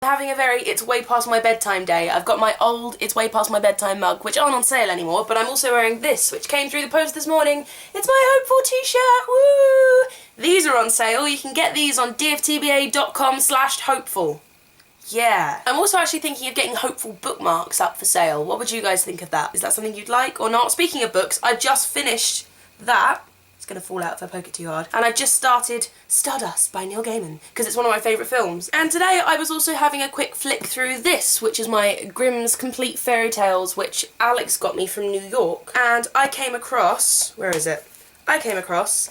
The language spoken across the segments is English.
having a very it's way past my bedtime day. I've got my old it's way past my bedtime mug, which aren't on sale anymore, but I'm also wearing this, which came through the post this morning. It's my Hopeful t-shirt, woo! These are on sale. You can get these on dftba.com/hopeful. Yeah. I'm also actually thinking of getting Hopeful bookmarks up for sale. What would you guys think of that? Is that something you'd like or not? Speaking of books, I've just finished that. It's going to fall out if I poke it too hard. And I've just started Stardust by Neil Gaiman, because it's one of my favourite films. And today I was also having a quick flick through this, which is my Grimm's Complete Fairy Tales, which Alex got me from New York. And I came across... where is it? I came across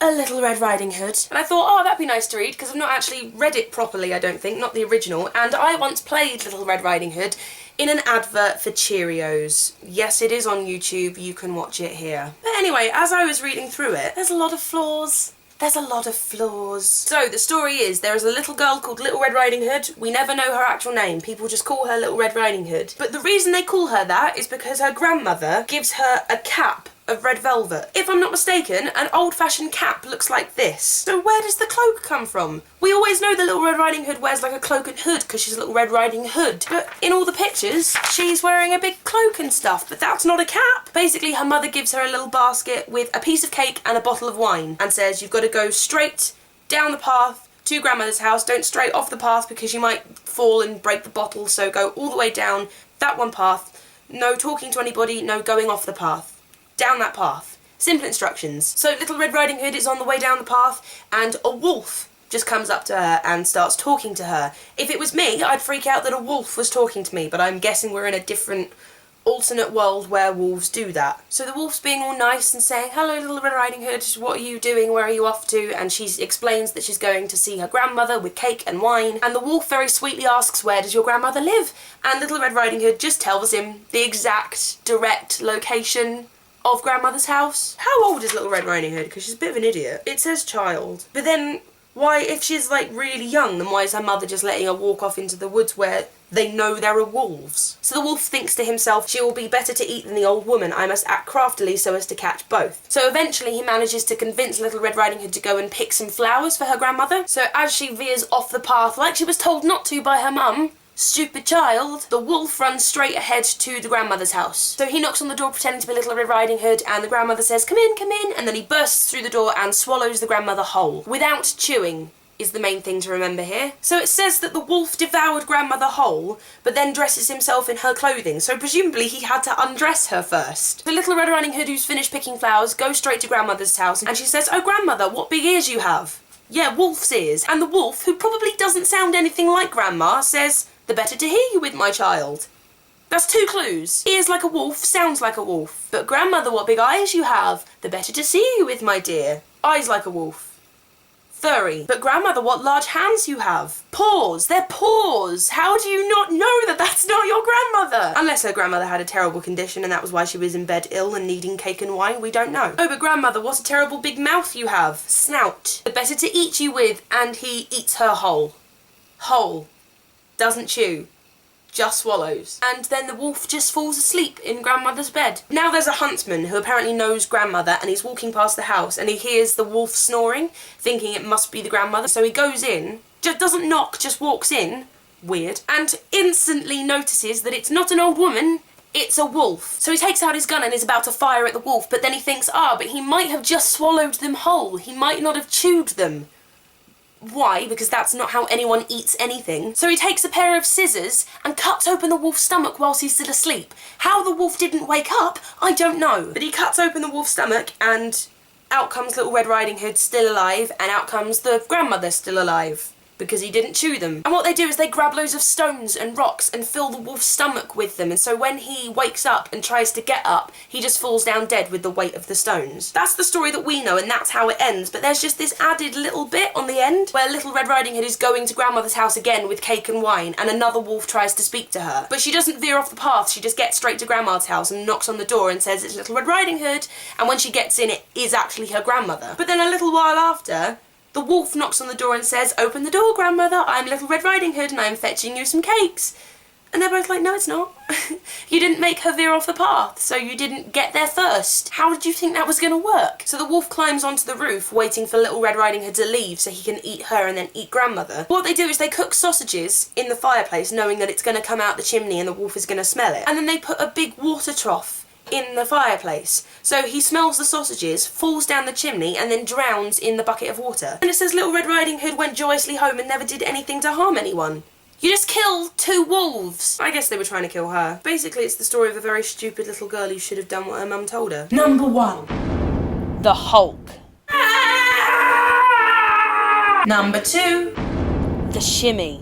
A Little Red Riding Hood, and I thought, oh, that'd be nice to read, because I've not actually read it properly, I don't think, not the original, and I once played Little Red Riding Hood in an advert for Cheerios. Yes, it is on YouTube, you can watch it here. But anyway, as I was reading through it, there's a lot of flaws. There's a lot of flaws. So, the story is, there is a little girl called Little Red Riding Hood. We never know her actual name. People just call her Little Red Riding Hood. But the reason they call her that is because her grandmother gives her a cap of red velvet. If I'm not mistaken, an old-fashioned cap looks like this. So where does the cloak come from? We always know the Little Red Riding Hood wears like a cloak and hood because she's a Little Red Riding Hood. But in all the pictures, she's wearing a big cloak and stuff, but that's not a cap. Basically, her mother gives her a little basket with a piece of cake and a bottle of wine and says you've got to go straight down the path to grandmother's house. Don't stray off the path because you might fall and break the bottle, so go all the way down that one path. No talking to anybody, no going off the path. Down that path. Simple instructions. So Little Red Riding Hood is on the way down the path and a wolf just comes up to her and starts talking to her. If it was me, I'd freak out that a wolf was talking to me, but I'm guessing we're in a different alternate world where wolves do that. So the wolf's being all nice and saying, hello Little Red Riding Hood, what are you doing, where are you off to? And she explains that she's going to see her grandmother with cake and wine, and the wolf very sweetly asks, where does your grandmother live? And Little Red Riding Hood just tells him the exact direct location of grandmother's house. How old is Little Red Riding Hood? Because she's a bit of an idiot. It says child. But then, why, if she's like really young, then why is her mother just letting her walk off into the woods where they know there are wolves? So the wolf thinks to himself, she will be better to eat than the old woman. I must act craftily so as to catch both. So eventually he manages to convince Little Red Riding Hood to go and pick some flowers for her grandmother. So as she veers off the path, like she was told not to by her mum, stupid child, the wolf runs straight ahead to the grandmother's house. So he knocks on the door pretending to be Little Red Riding Hood, and the grandmother says, come in, and then he bursts through the door and swallows the grandmother whole. Without chewing is the main thing to remember here. So it says that the wolf devoured grandmother whole, but then dresses himself in her clothing, so presumably he had to undress her first. The Little Red Riding Hood, who's finished picking flowers, goes straight to grandmother's house, and she says, oh grandmother, what big ears you have. Yeah, wolf's ears. And the wolf, who probably doesn't sound anything like grandma, says, the better to hear you with, my child. That's 2 clues. Ears like a wolf, sounds like a wolf. But grandmother, what big eyes you have. The better to see you with, my dear. Eyes like a wolf. Furry. But grandmother, what large hands you have. Paws. They're paws. How do you not know that that's not your grandmother? Unless her grandmother had a terrible condition and that was why she was in bed ill and needing cake and wine, we don't know. Oh, but grandmother, what a terrible big mouth you have. Snout. The better to eat you with, and he eats her whole. Whole. Doesn't chew, just swallows. And then the wolf just falls asleep in grandmother's bed. Now there's a huntsman who apparently knows grandmother, and he's walking past the house and he hears the wolf snoring, thinking it must be the grandmother. So he goes in, just doesn't knock, just walks in, weird, and instantly notices that it's not an old woman, it's a wolf. So he takes out his gun and is about to fire at the wolf, but then he thinks, but he might have just swallowed them whole. He might not have chewed them. Why? Because that's not how anyone eats anything. So he takes a pair of scissors and cuts open the wolf's stomach whilst he's still asleep. How the wolf didn't wake up, I don't know. But he cuts open the wolf's stomach and out comes Little Red Riding Hood still alive, and out comes the grandmother still alive. Because he didn't chew them. And what they do is they grab loads of stones and rocks and fill the wolf's stomach with them, and so when he wakes up and tries to get up, he just falls down dead with the weight of the stones. That's the story that we know, and that's how it ends, but there's just this added little bit on the end where Little Red Riding Hood is going to grandmother's house again with cake and wine, and another wolf tries to speak to her. But she doesn't veer off the path, she just gets straight to grandma's house and knocks on the door and says it's Little Red Riding Hood, and when she gets in, it is actually her grandmother. But then a little while after, the wolf knocks on the door and says, open the door, grandmother, I'm Little Red Riding Hood and I'm fetching you some cakes. And they're both like, no, it's not. You didn't make her veer off the path, so you didn't get there first. How did you think that was going to work? So the wolf climbs onto the roof, waiting for Little Red Riding Hood to leave so he can eat her and then eat grandmother. What they do is they cook sausages in the fireplace, knowing that it's going to come out the chimney and the wolf is going to smell it. And then they put a big water trough in the fireplace. So he smells the sausages, falls down the chimney, and then drowns in the bucket of water. And it says Little Red Riding Hood went joyously home and never did anything to harm anyone. You just killed 2 wolves. I guess they were trying to kill her. Basically, it's the story of a very stupid little girl who should have done what her mum told her. Number 1. The Hulk. Number 2. The Shimmy.